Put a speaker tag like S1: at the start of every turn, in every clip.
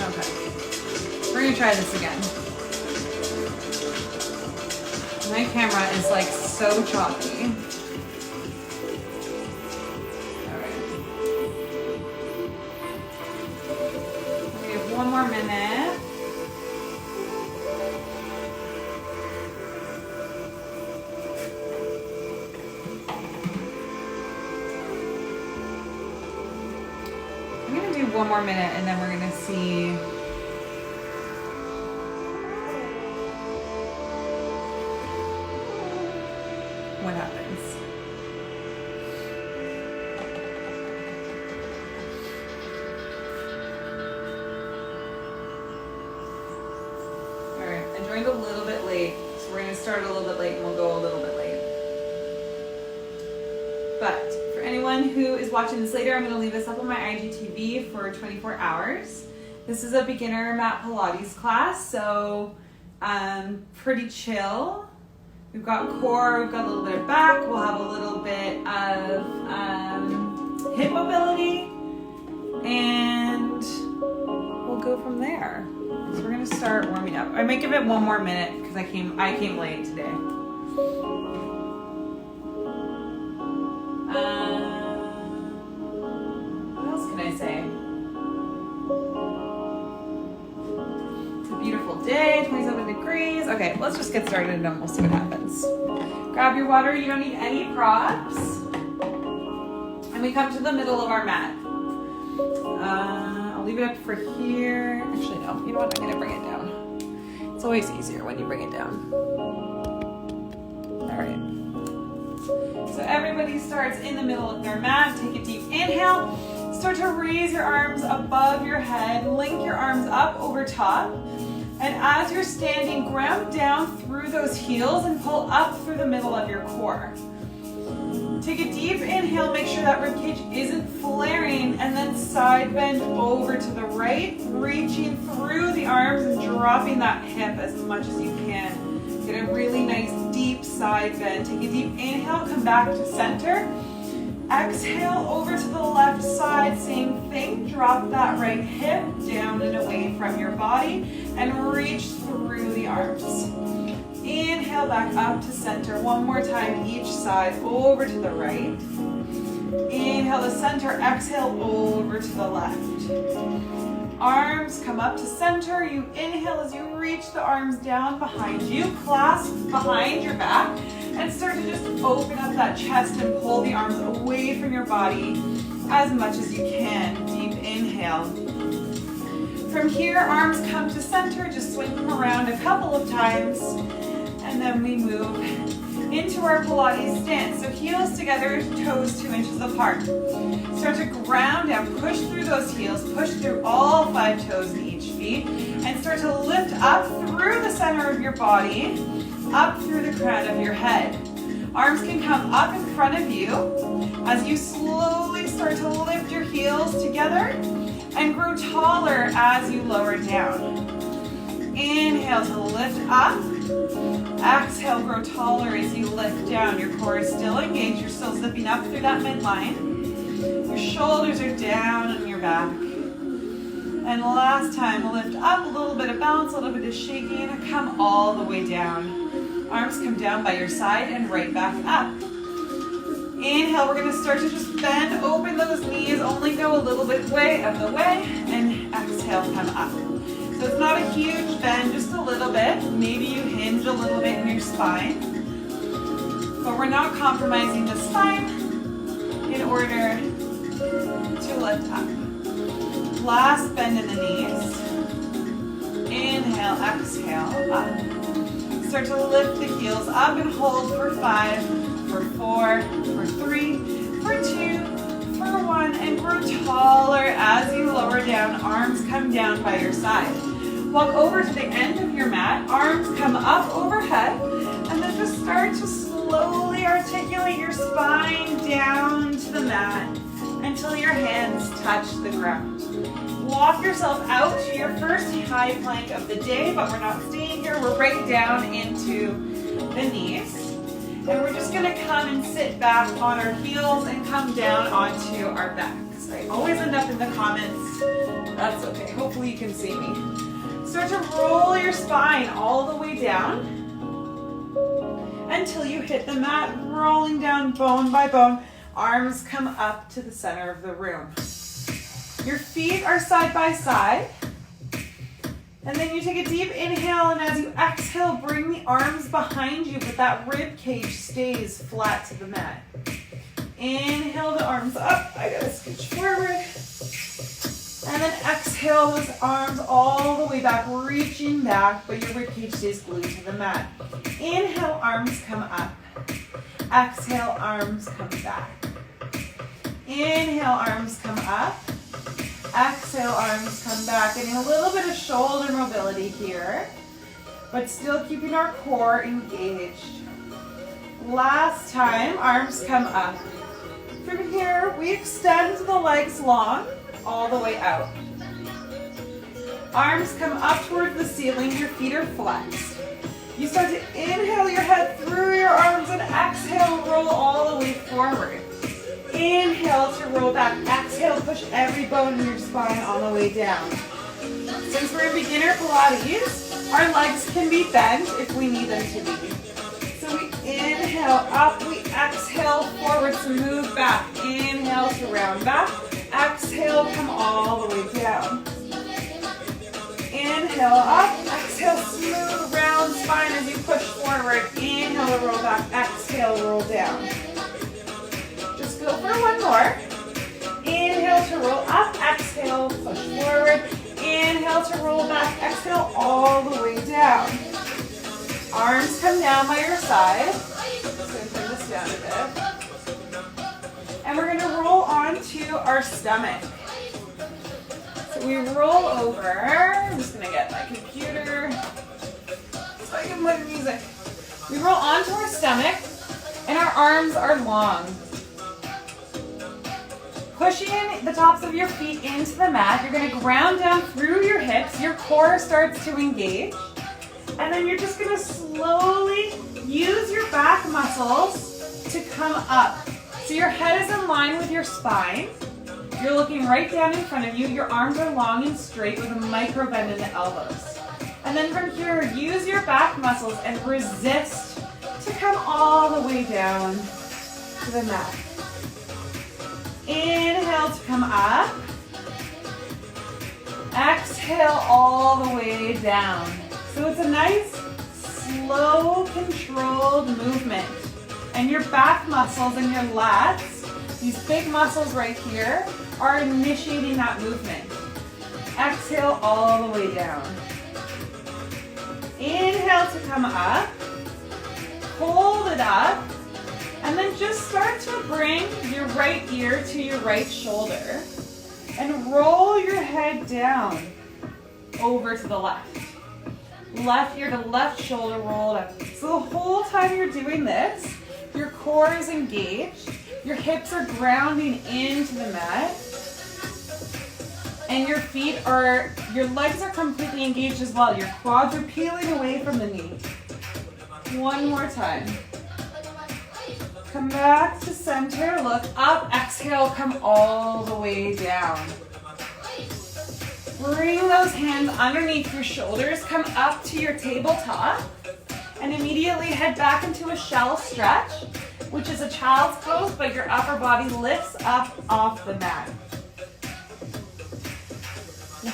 S1: Okay. We're gonna try this again. My camera is like so choppy. Alright. We have one more minute. I'm gonna do one more minute and then we're gonna see what happens. All right, I joined a little bit late, so we're gonna start a little bit late and we'll go a little bit late. But for anyone who is watching this later, I'm gonna leave this up on my IGTV for 24 hours. This is a beginner mat Pilates class, so pretty chill. We've got core, we've got a little bit of back, we'll have a little bit of hip mobility, and we'll go from there. So we're gonna start warming up. I might give it one more minute because I came late today. What else can I say? It's a beautiful day, 27 degrees. Okay, let's just get started and then we'll see what happens. Grab your water, you don't need any props. And we come to the middle of our mat. I'll leave it up for here. Actually, no, you know what, I'm gonna bring it down. It's always easier when you bring it down. All right. So everybody starts in the middle of their mat. Take a deep inhale. Start to raise your arms above your head. Link your arms up over top. And as you're standing, ground down through those heels and pull up through the middle of your core. Take a deep inhale, make sure that ribcage isn't flaring, and then side bend over to the right, reaching through the arms and dropping that hip as much as you can. Get a really nice deep side bend. Take a deep inhale, come back to center. Exhale over to the left side, same thing. Drop that right hip down and away from your body and reach through the arms. Inhale back up to center. One more time each side, over to the right. Inhale to center, exhale over to the left. Arms come up to center. You inhale as you reach the arms down behind you, clasp behind your back, and start to just open up that chest and pull the arms away from your body as much as you can. Deep inhale. From here, arms come to center, just swing them around a couple of times, and then we move into our Pilates stance. So heels together, toes 2 inches apart. Start to ground down, push through those heels, push through all 5 toes in each feet, and start to lift up through the center of your body, up through the crown of your head. Arms can come up in front of you as you slowly start to lift your heels together and grow taller as you lower down. Inhale to lift up. Exhale, grow taller as you lift down. Your core is still engaged. You're still zipping up through that midline. Your shoulders are down on your back. And last time, lift up, a little bit of balance, a little bit of shaking, come all the way down. Arms come down by your side and right back up. Inhale, we're gonna start to just bend, open those knees, only go a little bit of the way, and exhale, come up. So it's not a huge bend, just a little bit. Maybe you hinge a little bit in your spine, but we're not compromising the spine in order to lift up. Last bend in the knees. Inhale, exhale, up. Start to lift the heels up and hold for 5, for 4, for 3, for 2, for 1, and grow taller as you lower down. Arms come down by your side. Walk over to the end of your mat. Arms come up overhead, and then just start to slowly articulate your spine down to the mat until your hands touch the ground. Walk yourself out to your first high plank of the day, but we're not staying here. We're right down into the knees. And we're just gonna come and sit back on our heels and come down onto our backs. I always end up in the comments. That's okay. Hopefully you can see me. Start to roll your spine all the way down until you hit the mat, rolling down bone by bone. Arms come up to the center of the room. Your feet are side by side. And then you take a deep inhale, and as you exhale, bring the arms behind you, but that rib cage stays flat to the mat. Inhale the arms up. I gotta scooch forward. And then exhale those arms all the way back, reaching back, but your rib cage stays glued to the mat. Inhale, arms come up. Exhale, arms come back. Inhale, arms come up. Exhale, arms come back. Getting a little bit of shoulder mobility here, but still keeping our core engaged. Last time, arms come up. From here, we extend the legs long, all the way out. Arms come up towards the ceiling, your feet are flexed. You start to inhale your head through your arms and exhale, roll all the way forward. Inhale to roll back, exhale, push every bone in your spine all the way down. Since we're in beginner Pilates, our legs can be bent if we need them to be. So we inhale up, we exhale forward, smooth back. Inhale to round back, exhale, come all the way down. Inhale up, exhale, smooth round spine as you push forward. Inhale to roll back, exhale, roll down. Just go for one more. Inhale to roll up, exhale, push forward. Inhale to roll back, exhale all the way down. Arms come down by your side. Just going to bring this down a bit. And we're going to roll onto our stomach. So we roll over. I'm just going to get my computer so I can play music. We roll onto our stomach and our arms are long. Pushing the tops of your feet into the mat, you're going to ground down through your hips. Your core starts to engage. And then you're just going to slowly use your back muscles to come up. So your head is in line with your spine. You're looking right down in front of you. Your arms are long and straight with a micro bend in the elbows. And then from here, use your back muscles and resist to come all the way down to the mat. Inhale to come up. Exhale all the way down. So it's a nice, slow, controlled movement. And your back muscles and your lats, these big muscles right here, are initiating that movement. Exhale all the way down. Inhale to come up. Hold it up. And then just start to bring your right ear to your right shoulder. And roll your head down over to the left. Left ear to left shoulder rolled up. So the whole time you're doing this, your core is engaged, your hips are grounding into the mat, and your legs are completely engaged as well. Your quads are peeling away from the knee. One more time. Come back to center, look up, exhale, come all the way down. Bring those hands underneath your shoulders, come up to your tabletop, and immediately head back into a shell stretch, which is a child's pose, but your upper body lifts up off the mat.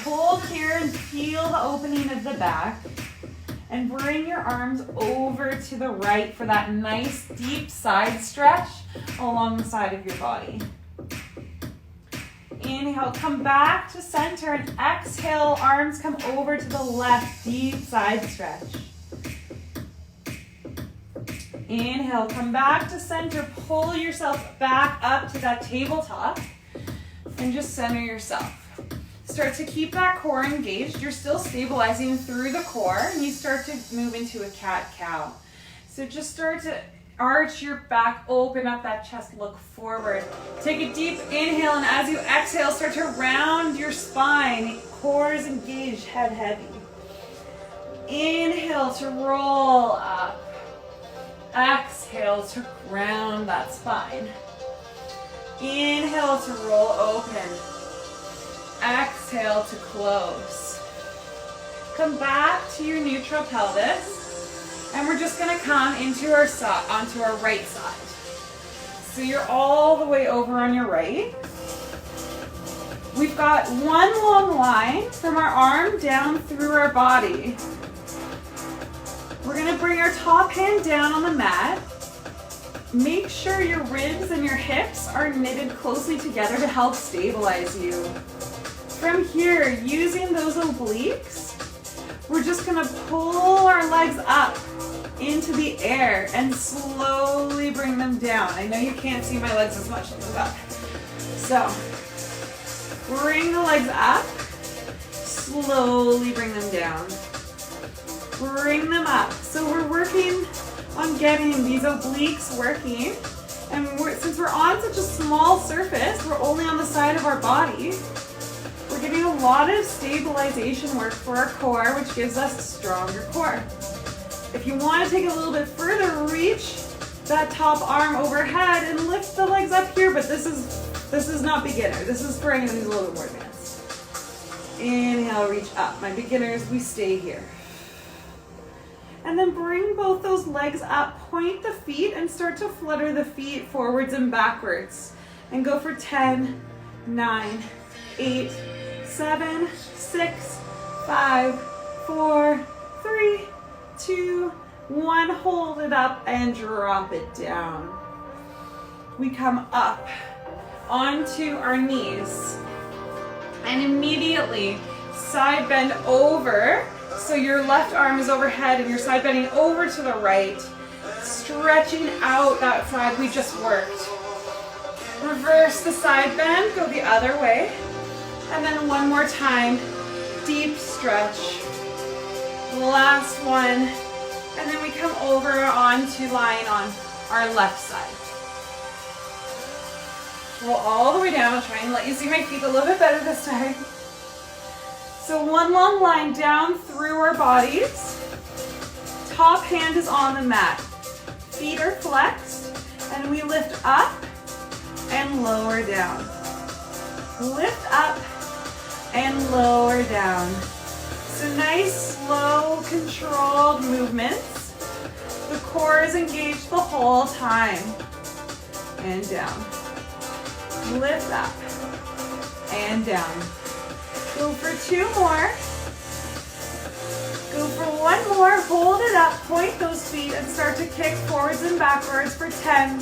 S1: Hold here and feel the opening of the back, and bring your arms over to the right for that nice deep side stretch along the side of your body. Inhale, come back to center, and exhale, arms come over to the left, deep side stretch. Inhale, come back to center, pull yourself back up to that tabletop, and just center yourself. Start to keep that core engaged. You're still stabilizing through the core, and you start to move into a cat-cow. So just start to arch your back, open up that chest, look forward. Take a deep inhale, and as you exhale, start to round your spine. Core is engaged, head heavy. Inhale to roll up. Exhale to ground that spine. Inhale to roll open. Exhale to close. Come back to your neutral pelvis, and we're just going to come into onto our right side. So you're all the way over on your right. We've got one long line from our arm down through our body. We're going to bring our top hand down on the mat. Make sure your ribs and your hips are knitted closely together to help stabilize you. From here, using those obliques, we're just going to pull our legs up into the air and slowly bring them down. I know you can't see my legs as much. Look up. So, bring the legs up, slowly bring them down. Bring them up. So we're working on getting these obliques working. And since we're on such a small surface, we're only on the side of our body, we're getting a lot of stabilization work for our core, which gives us a stronger core. If you want to take it a little bit further, reach that top arm overhead and lift the legs up here, but this is not beginner. This is for anyone who's a little bit more advanced. Inhale, reach up. My beginners, we stay here. And then bring both those legs up, point the feet, and start to flutter the feet forwards and backwards. And go for 10, 9, 8, 7, 6, 5, 4, 3, 2, 1. Hold it up and drop it down. We come up onto our knees. And immediately side bend over. So your left arm is overhead and your side bending over to the right, stretching out that side we just worked. Reverse the side bend, go the other way. And then one more time, deep stretch. Last one. And then we come over onto lying on our left side. Roll all the way down. I'll try and let you see my feet a little bit better this time. So one long line down through our bodies. Top hand is on the mat. Feet are flexed, and we lift up and lower down. Lift up and lower down. So nice, slow, controlled movements. The core is engaged the whole time. And down. Lift up and down. Go for 2 more. Go for 1 more. Hold it up. Point those feet and start to kick forwards and backwards for 10,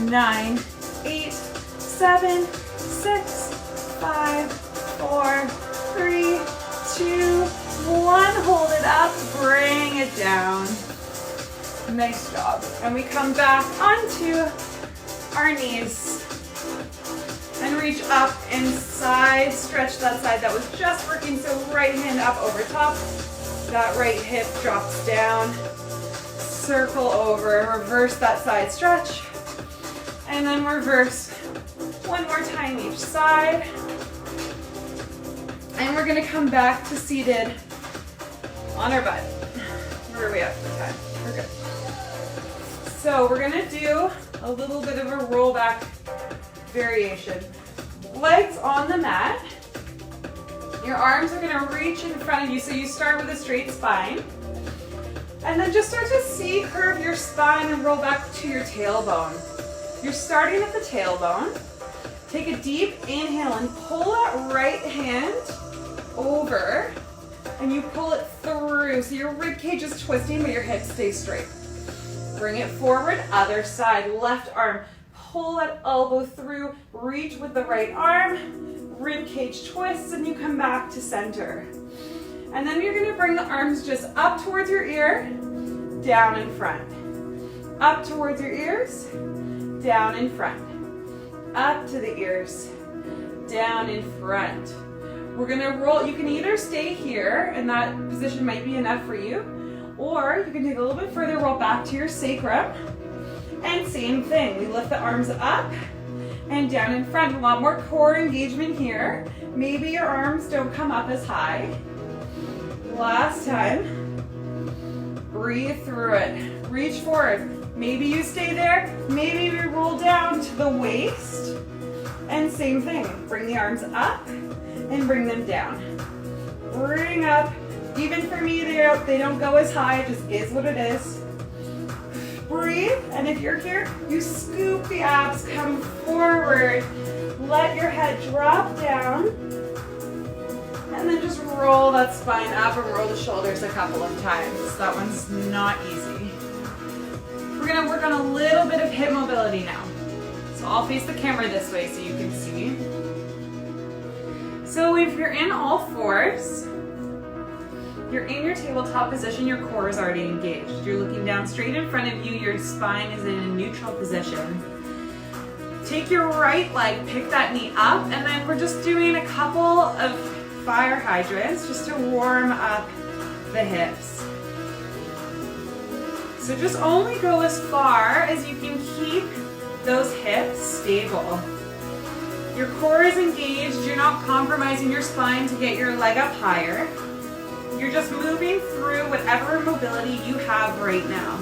S1: 9, 8, 7, 6, 5, 4, 3, 2, 1. Hold it up. Bring it down. Nice job. And we come back onto our knees. And reach up and side stretch that side that was just working. So right hand up over top. That right hip drops down. Circle over. Reverse that side stretch. And then reverse 1 more time each side. And we're going to come back to seated on our butt. Where are we at for time? We're good. So we're going to do a little bit of a roll back variation. Legs on the mat. Your arms are going to reach in front of you, so you start with a straight spine. And then just start to C-curve your spine and roll back to your tailbone. You're starting at the tailbone. Take a deep inhale and pull that right hand over, and you pull it through. So your rib cage is twisting, but your hips stay straight. Bring it forward, other side, left arm. Pull that elbow through, reach with the right arm, rib cage twists, and you come back to center. And then you're gonna bring the arms just up towards your ear, down in front. Up towards your ears, down in front. Up to the ears, down in front. We're gonna roll. You can either stay here, and that position might be enough for you, or you can take a little bit further, roll back to your sacrum. And same thing, we lift the arms up and down in front. A lot more core engagement here. Maybe your arms don't come up as high. Last time. Breathe through it. Reach forward. Maybe you stay there. Maybe we roll down to the waist. And same thing, bring the arms up and bring them down. Bring up. Even for me, they don't go as high, it just is what it is. Breathe, and if you're here, you scoop the abs, come forward. Let your head drop down. And then just roll that spine up and roll the shoulders a couple of times. That one's not easy. We're gonna work on a little bit of hip mobility now. So I'll face the camera this way so you can see. So if you're in all fours, you're in your tabletop position, your core is already engaged. You're looking down straight in front of you, your spine is in a neutral position. Take your right leg, pick that knee up, and then we're just doing a couple of fire hydrants just to warm up the hips. So just only go as far as you can keep those hips stable. Your core is engaged, you're not compromising your spine to get your leg up higher. You're just moving through whatever mobility you have right now.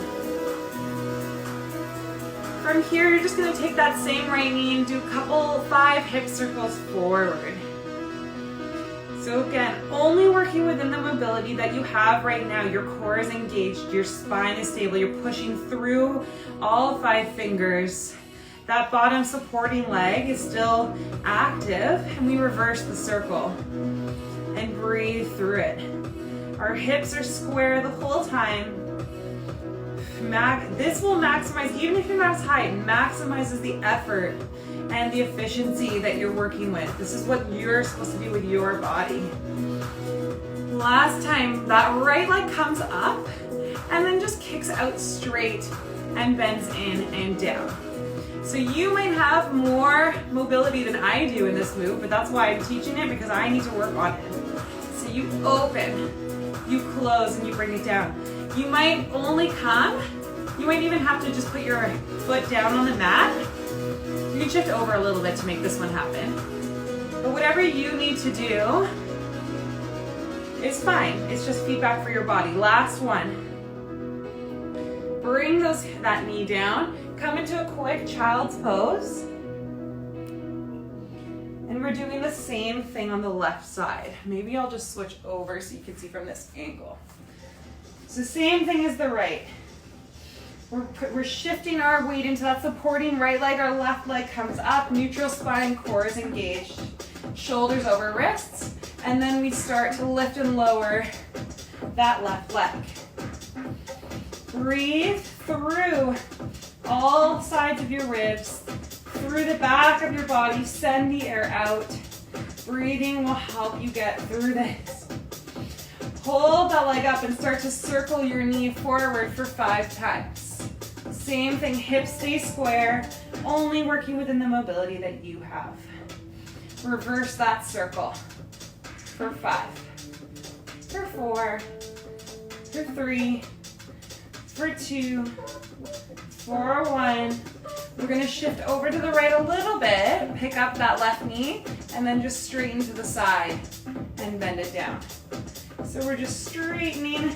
S1: From here, you're just going to take that same right knee and do a couple 5 hip circles forward. So again, only working within the mobility that you have right now. Your core is engaged, your spine is stable, you're pushing through all 5 fingers. That bottom supporting leg is still active, and we reverse the circle and breathe through it. Our hips are square the whole time. This will maximize, even if you're not as high, it maximizes the effort and the efficiency that you're working with. This is what you're supposed to do with your body. Last time, that right leg comes up and then just kicks out straight and bends in and down. So you might have more mobility than I do in this move, but that's why I'm teaching it, because I need to work on it. So you open, you close, and you bring it down. You might only come, you might even have to just put your foot down on the mat. You can shift over a little bit to make this one happen. But whatever you need to do is fine. It's just feedback for your body. Last one. Bring that knee down. Come into a quick child's pose. And we're doing the same thing on the left side. Maybe I'll just switch over so you can see from this angle. So same thing as the right. We're shifting our weight into that supporting right leg. Our left leg comes up, neutral spine, core is engaged. Shoulders over wrists. And then we start to lift and lower that left leg. Breathe through all sides of your ribs, through the back of your body. Send the air out. Breathing will help you get through this. Hold that leg up and start to circle your knee forward for 5 times. Same thing, hips stay square, only working within the mobility that you have. Reverse that circle for 5, for 4, for 3, for 2, for 1. We're gonna shift over to the right a little bit, pick up that left knee, and then just straighten to the side and bend it down. So we're just straightening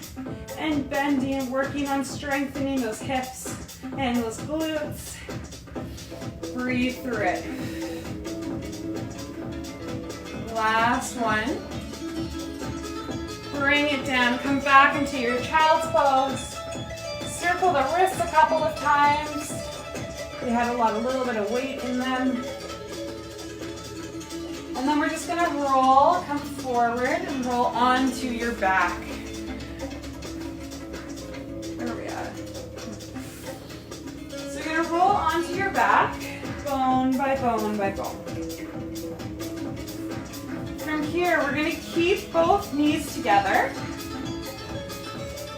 S1: and bending, working on strengthening those hips and those glutes. Breathe through it. Last one. Bring it down, come back into your child's pose. Circle the wrists a couple of times. They have a little bit of weight in them. And then we're just gonna roll, come forward and roll onto your back. Where are we at? So you're gonna roll onto your back, bone by bone by bone. From here, we're gonna keep both knees together.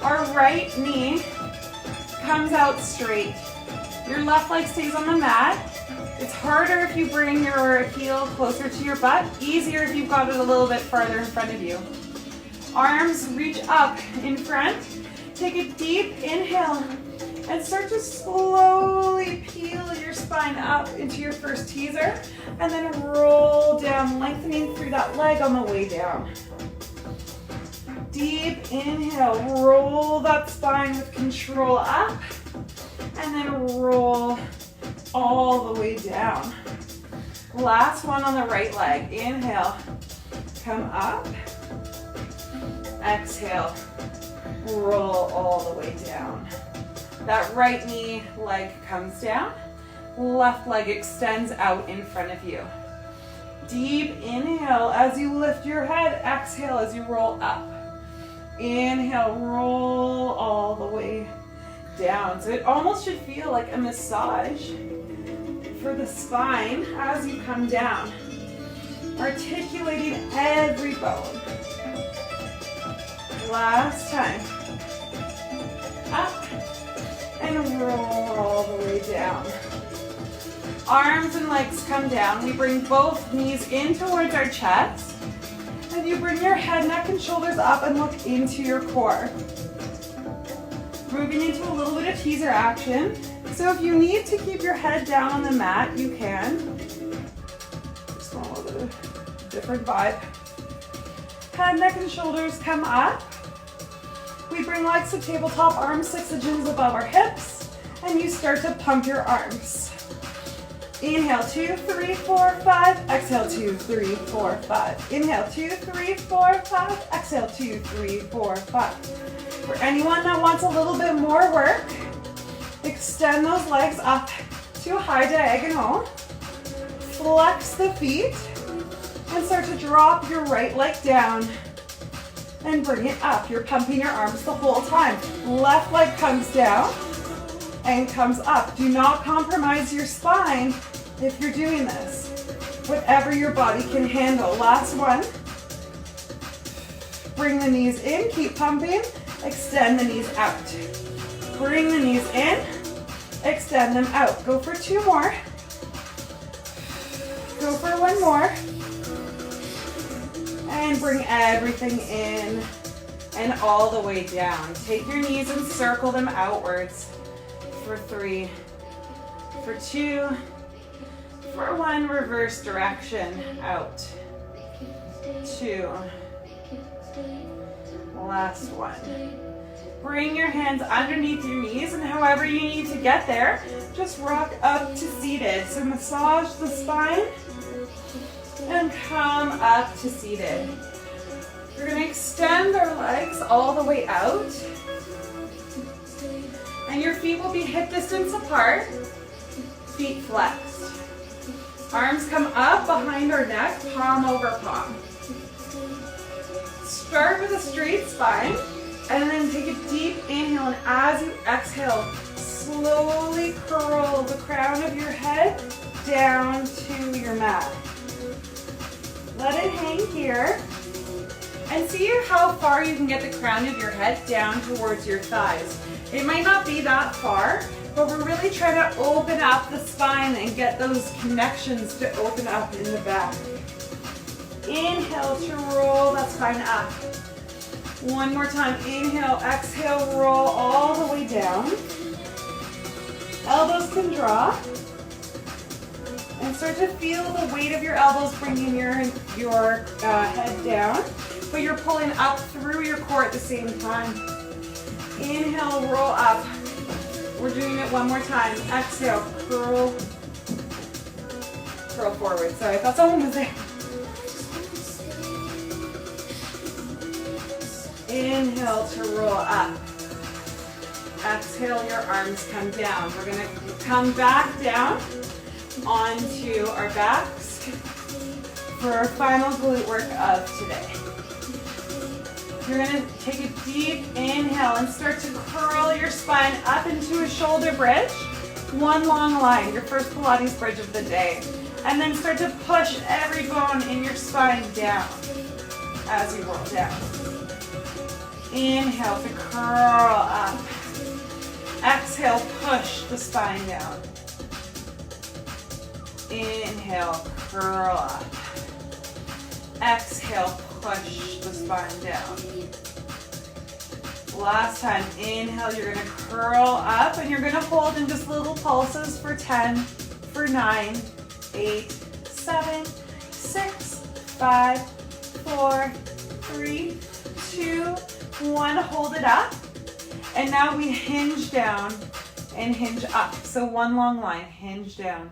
S1: Our right knee comes out straight. Your left leg stays on the mat. It's harder if you bring your heel closer to your butt, easier if you've got it a little bit farther in front of you. Arms reach up in front. Take a deep inhale and start to slowly peel your spine up into your first teaser, and then roll down, lengthening through that leg on the way down. Deep inhale, roll that spine with control up, and then roll all the way down. Last one on the right leg. Inhale, come up. Exhale, roll all the way down. That right knee leg comes down. Left leg extends out in front of you. Deep inhale as you lift your head. Exhale as you roll up. Inhale, roll all the way down. So it almost should feel like a massage for the spine as you come down. Articulating every bone. Last time. Up and roll all the way down. Arms and legs come down. We bring both knees in towards our chest. And you bring your head, neck, and shoulders up and look into your core. Moving into a little bit of teaser action. So if you need to keep your head down on the mat, you can. Just want a little bit of different vibe. Head, neck, and shoulders come up. We bring legs to tabletop, arms 6 inches above our hips, and you start to pump your arms. Inhale, 2, 3, 4, 5. Exhale, 2, 3, 4, 5. Inhale, 2, 3, 4, 5. Exhale, 2, 3, 4, 5. For anyone that wants a little bit more work, extend those legs up to a high diagonal. Flex the feet and start to drop your right leg down and bring it up. You're pumping your arms the whole time. Left leg comes down and comes up. Do not compromise your spine if you're doing this. Whatever your body can handle. Last one. Bring the knees in, keep pumping. Extend the knees out. Bring the knees in, extend them out. Go for 2 more. Go for 1 more. And bring everything in and all the way down. Take your knees and circle them outwards. For 3, for 2, for 1, reverse direction, out. 2, last one. Bring your hands underneath your knees, and however you need to get there, just rock up to seated. So massage the spine and come up to seated. We're going to extend our legs all the way out. And your feet will be hip distance apart, feet flexed. Arms come up behind our neck, palm over palm. Start with a straight spine, and then take a deep inhale, and as you exhale, slowly curl the crown of your head down to your mat. Let it hang here, and see how far you can get the crown of your head down towards your thighs. It might not be that far, but we're really trying to open up the spine and get those connections to open up in the back. Inhale to roll that spine up. One more time. Inhale, exhale, roll all the way down. Elbows can drop. And start to feel the weight of your elbows bringing your head down, but you're pulling up through your core at the same time. Inhale, roll up. We're doing it one more time. Exhale, curl forward. Sorry, I thought someone was there. Inhale to roll up. Exhale, your arms come down. We're gonna come back down onto our backs for our final glute work of today. You're going to take a deep inhale and start to curl your spine up into a shoulder bridge. One long line, your first Pilates bridge of the day. And then start to push every bone in your spine down as you roll down. Inhale to curl up. Exhale, push the spine down. Inhale, curl up. Exhale, push the spine down. Last time, inhale, you're gonna curl up and you're gonna hold in just little pulses for 10, for 9, 8, 7, 6, 5, 4, 3, 2, 1. Hold it up. And now we hinge down and hinge up. So one long line, hinge down.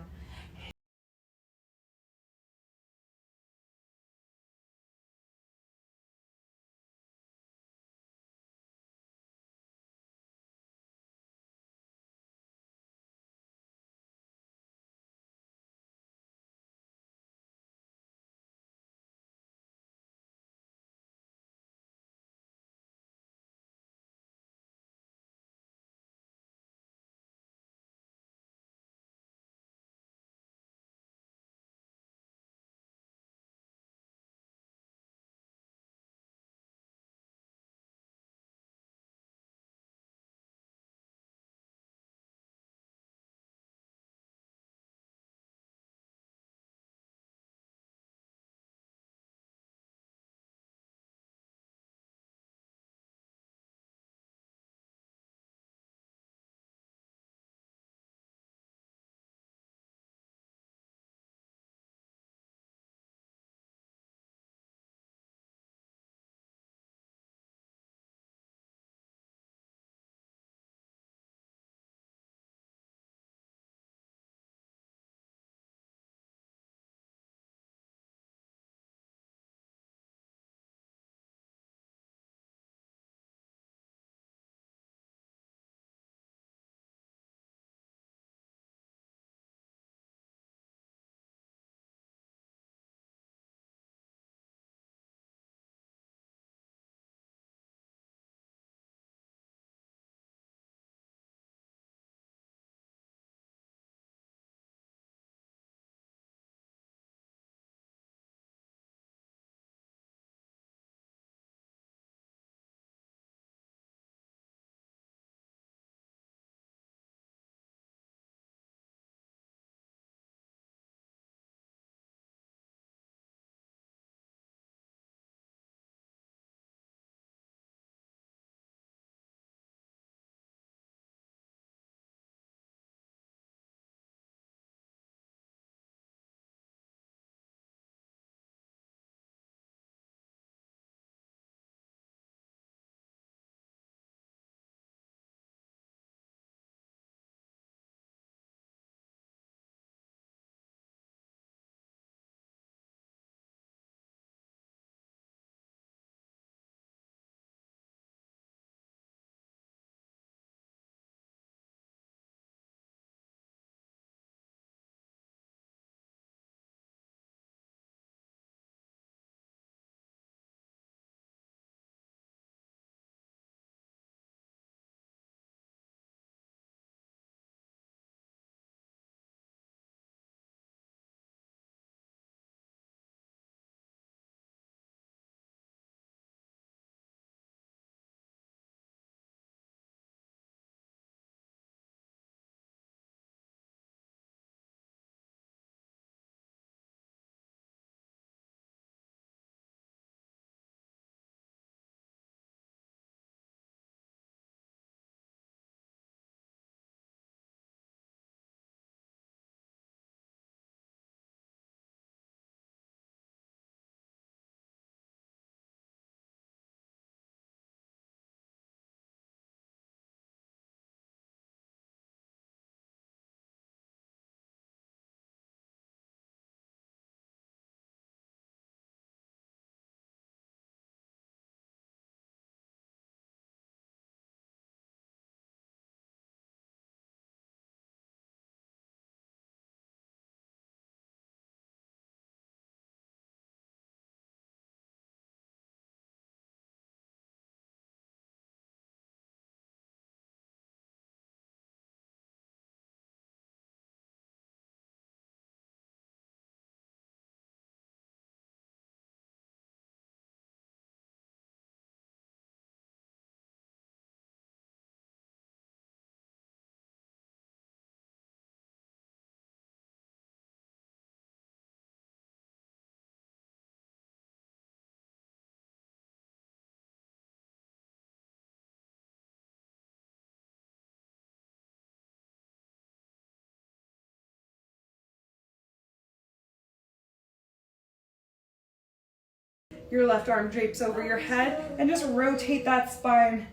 S1: Your left arm drapes over your head and just rotate that spine,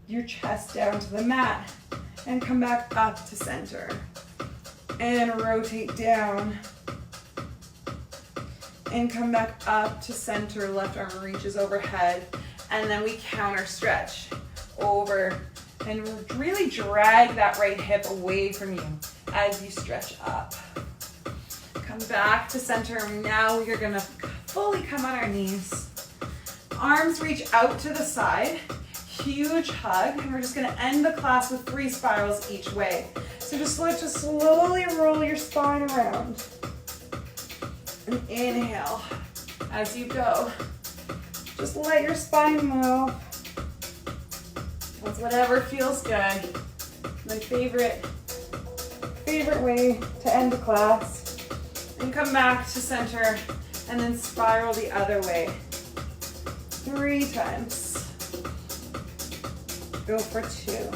S1: your chest down to the mat, and come back up to center. And rotate down and come back up to center. Left arm reaches overhead, and then we counter stretch over and really drag that right hip away from you as you stretch up. Come back to center. Now you're gonna fully come on our knees. Arms reach out to the side. Huge hug, and we're just gonna end the class with 3 spirals each way. So just slowly roll your spine around. And inhale as you go. Just let your spine move. That's whatever feels good. My favorite way to end the class. And come back to center and then spiral the other way. 3 times. Go for 2.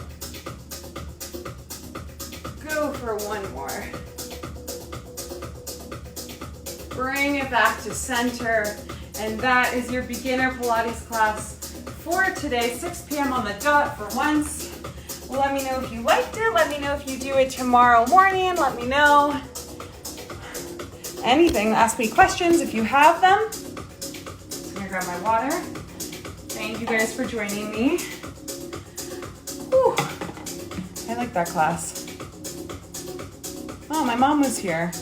S1: Go for 1 more. Bring it back to center. And that is your beginner Pilates class for today, 6 p.m. on the dot for once. Let me know if you liked it. Let me know if you do it tomorrow morning. Let me know. Anything, ask me questions if you have them. I'm gonna grab my water. Thank you guys for joining me. Whew. I like that class. Oh, my mom was here.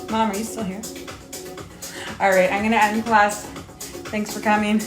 S1: Mom, are you still here? All right, I'm gonna end class. Thanks for coming.